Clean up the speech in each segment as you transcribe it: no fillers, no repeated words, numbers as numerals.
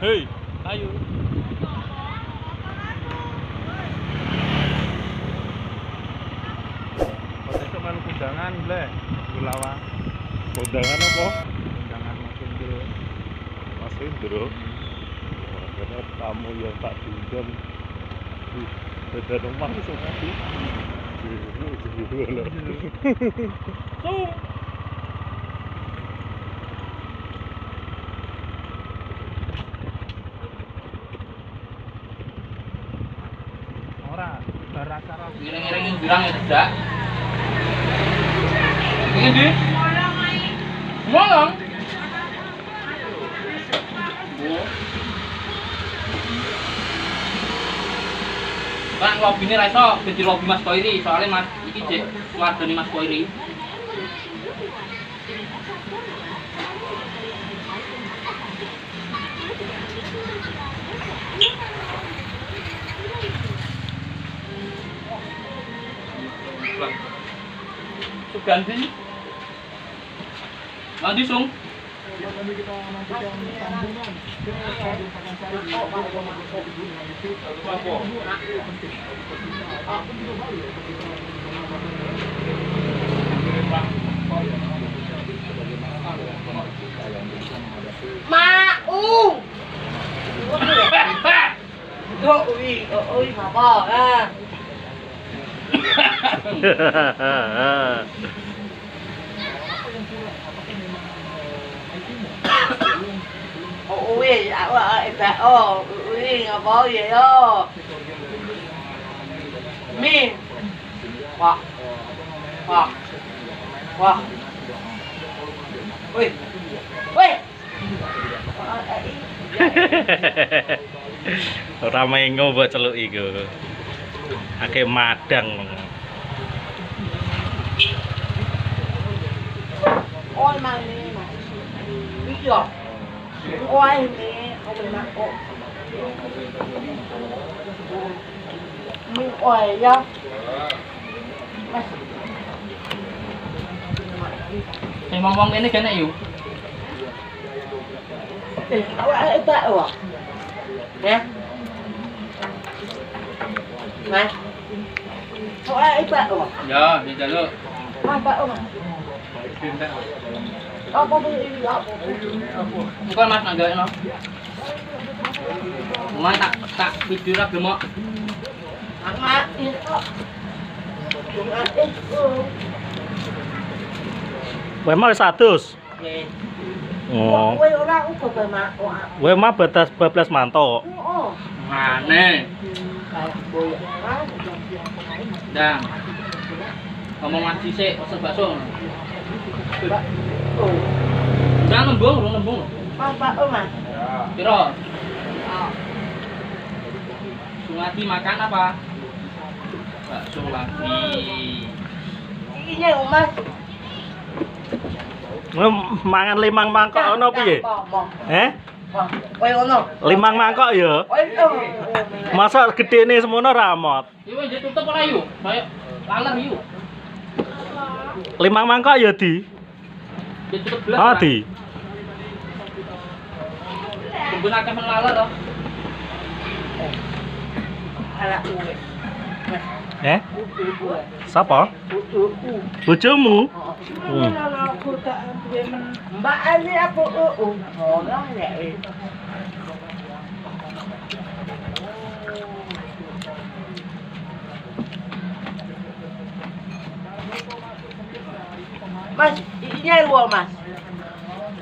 Hei, ayo. Besok melu undangan, Bleh. Gulawan. Undangan apa? Undangan Mas Indro. Mas Indro. Karena tamu yang tak diundang di beda rumah itu mati. Sung. Ora, bara-bara. Ngiring-ngiring bilang ya tidak. Ini di. Ngolong. Bang lobby ini raiso, jadi lobby Mas Koiri, soalnya Mas iki cek keluarga nih Mas Koiri. Ganti. Ganti sung. Mau. Ôi mà bỏ à. Ui, ui, ngapa vậy đó? Mi. Wah. Wah. Wah. Ui. Ui. Ora mengo mbok celuk iku. Akeh madang. Ôi mà đi mà. Biết chưa? Ôi nè, ông mà ô. Mình ôi ya. Ngomong ini kena yuk. Awak tak awak. Nè. Này. Awak tak awak. Ya, di jalur. Apa awak? Apa beli apa? Bukan Mas nggak no. Mas tak video lah gemok. Amat itu. Cuma itu. Kowe mau 100. Oh. Kowe ora uga bemak. Kowe mah batas 12 mantok. Oh. Mana? Dah. Ngomong ngaji sih, pesen bakso. Oh. Jangan nembung. Apa Mas? Piro? Sungati makan apa? Bakso lagi. Ini Mas. Mangan 5 mangkok ono piye? Kowe ono? 5 mangkok ya. Masa gedene semono ra amot. Yo wis tutup ora yuk. Kayak laler yuk. 5 mangkok ya di. Tutup belas. Oh di. Menggunakan laler toh. Ala uwe. Sapa? Bojomu? Mbak Ali apa ora lek. Mas, ini luar Mas.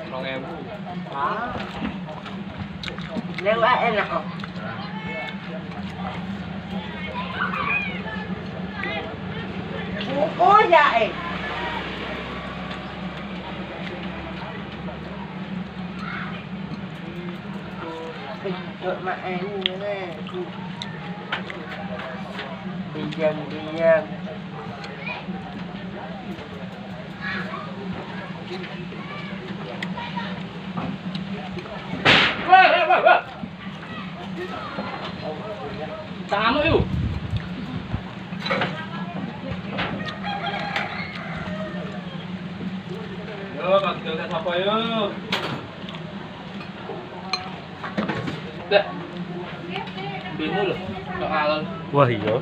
2000. Ah. Lewat enak kok. Oh ya Được mà em như thế này. Diam. Wah. Tanganmu yuk. Yo, Pak Joget apa yuk? Dah. Bingung loh. Soal Wah iya.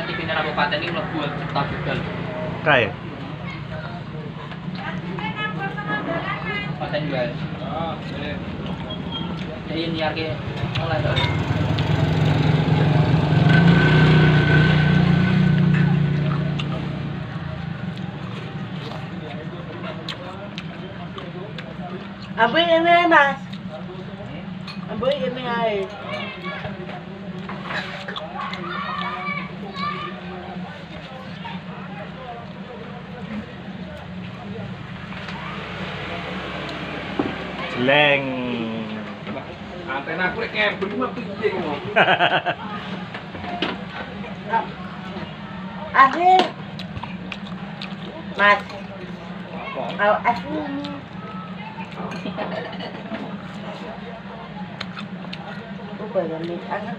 nanti pindah kabupaten ini mlebu tak gagal. Kayak Kabupaten juga. Jadi niarke mulai dah. Ambil ini mas. Ambil ini air. jeleng. Antena aku rek kebel mah piye ngomong. Akhir. Mas. Kalau aku Ủa là mình ăn á.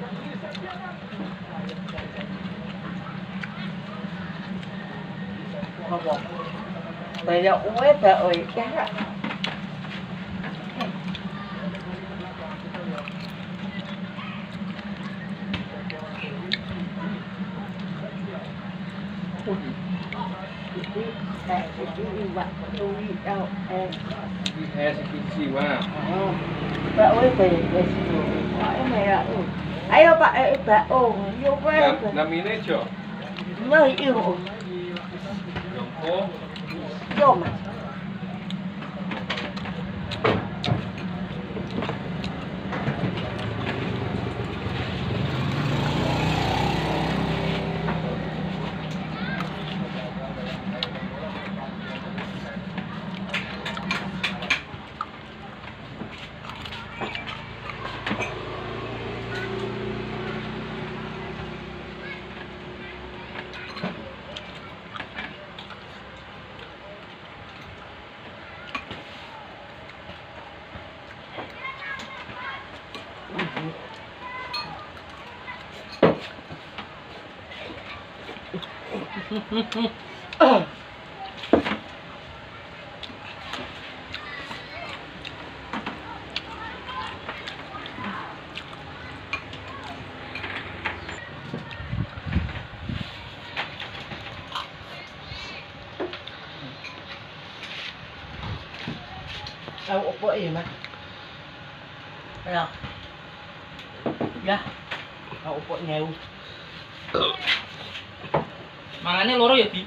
Không bỏ. Bây giờ uống hết rồi chắc ạ. Pak ơi về hỏi mày là ấy đâu bạn ấy bạn ồ yêu quen Namine cho. nơi yêu Jongko. yêu mà Tahu apa mas? Ya. Ya. Tahu apa nyew. Mangane loro ya, Di.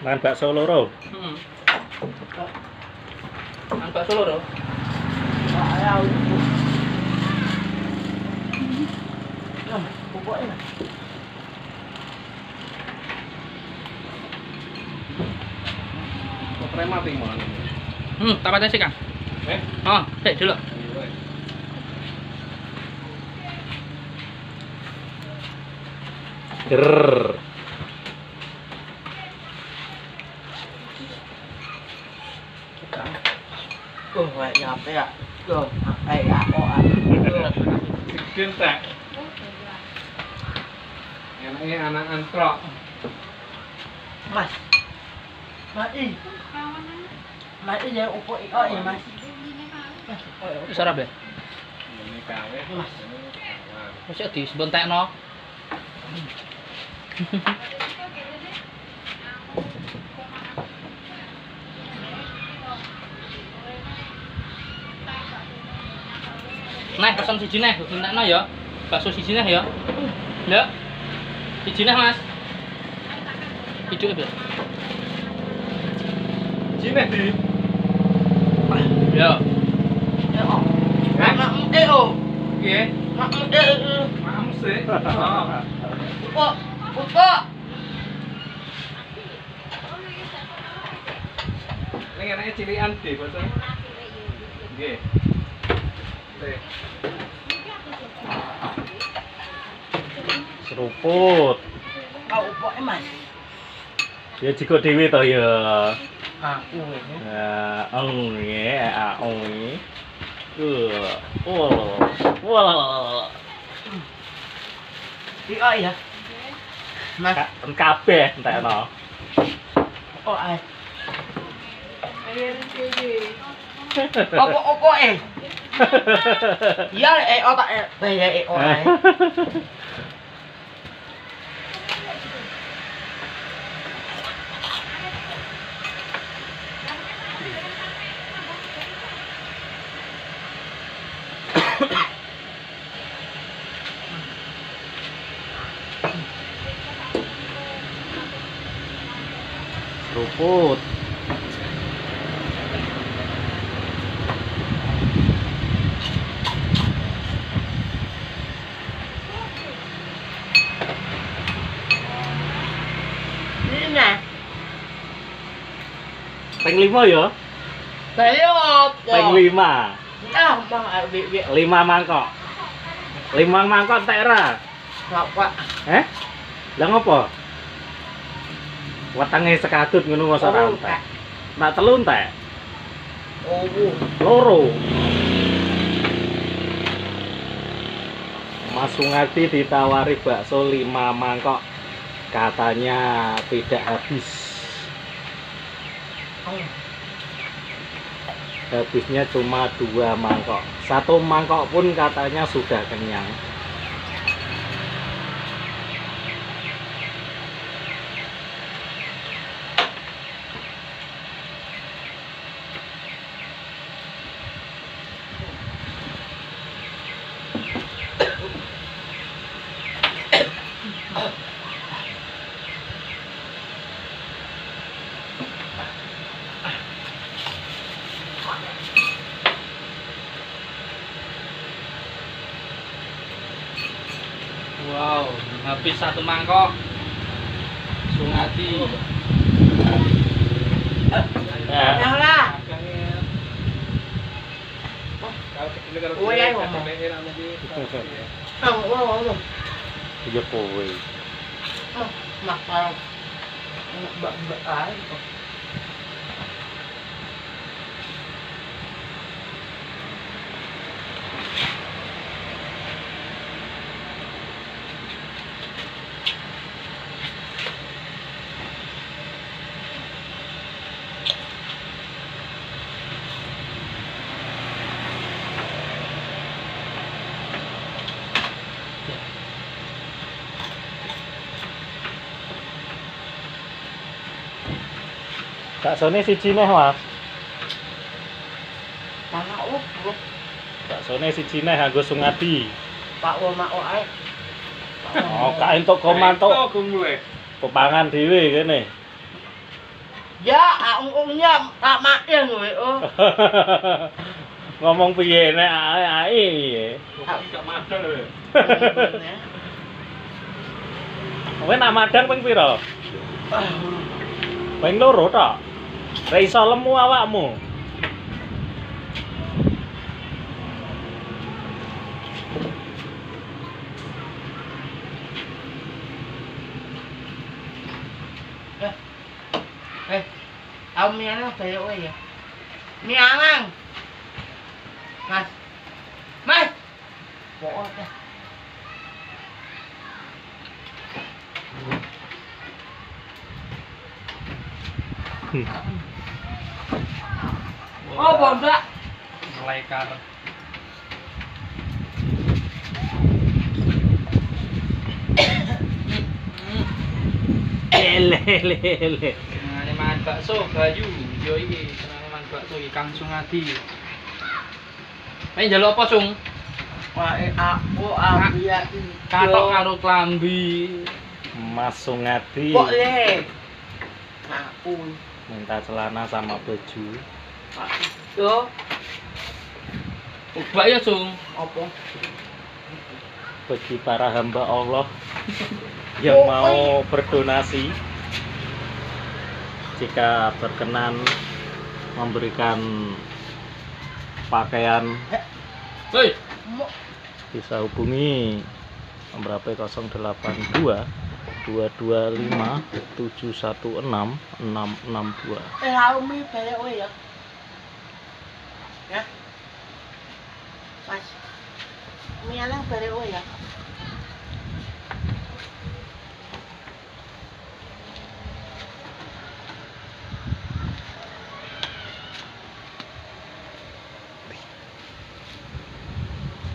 Mangan bakso loro. Heeh. Mangan bakso loro. Ya. Pokoknya. Prema ping mon. Tak patah sih, Kang. Oh, dulu. Grrrr. Vậy nhập đấy ạ. Rồi, đây ạ, có ạ. Sikil tak. Enake anak antrok. Mas. Mas i. Mas i yang upo i oh mas. Wis ora, Be. Ini kawe. Mas. Wis disbentekno. Nah, pesan siji neh, bentekno ya. Bakso siji neh ya. Ndak. Siji neh, Mas. Hidup, Be. Sini di. Ya. Mak oh. Piye? Mak Maem sih. Upo. Upo. Ning enake cilikan di basa. Nggih. Teh. Seruput. Kau upo mas. Ya jiko dhewe to ya. Aku Ya, ya, wah. Iya ya. Mas. Kabeh entekno. Oh ai. Opo Iya tak bayar ae. Seruput. Ini nah. Peng 5 ya? Bayar. Peng 5. Ah, bang, biar 5 mangkok. 5 mangkok entek ra? Pak. Lah ngopo? Wetenge sekadut ngono masa ra entek. Nak telu entek. Oh. Loro. Mas Sungadi ditawari bakso 5 mangkok. Katanya tidak habis. Habisnya cuma 2 mangkok. 1 mangkok pun katanya sudah kenyang. Wow, habis 1 mangkok. Sungadi. Yang lah. Oh ya, ngomong. Ngomong. Iya kowe. Makan. Mbak air. Baksone siji neh, Mas. Mana Baksone siji neh nganggo Sungadi. Pak wo mak ae. Oh, gak entuk komanto. Pepangan dhewe kene. Ya, ungnya tak main kowe. Oh. Ngomong piye nek ae. Gak madang lho. Kowe nak madang ping pira? Ping 2 tok. Ra iso lemu awakmu. Mie ano kayo ya? Mie amang. Mas. Mas. Boot ya. Oh, bomba. Melekar. Ele. Nah, mangan bakso Bayu. Yo iki senenge mangan bakso iki Kang Sungadi. Pengen njaluk apa, Sung? Wae aku ya Katok karo klambi. Mas Sungadi kok le. Aku. minta celana sama baju. Yo, Ubak ya, Sung. apa? Bagi para hamba Allah yang mau berdonasi, jika berkenan memberikan pakaian, Hei, bisa hubungi nomor HP 082 225 716 662. Helmi bayar we ya. Ya. Mas. Mie lang bayar we ya.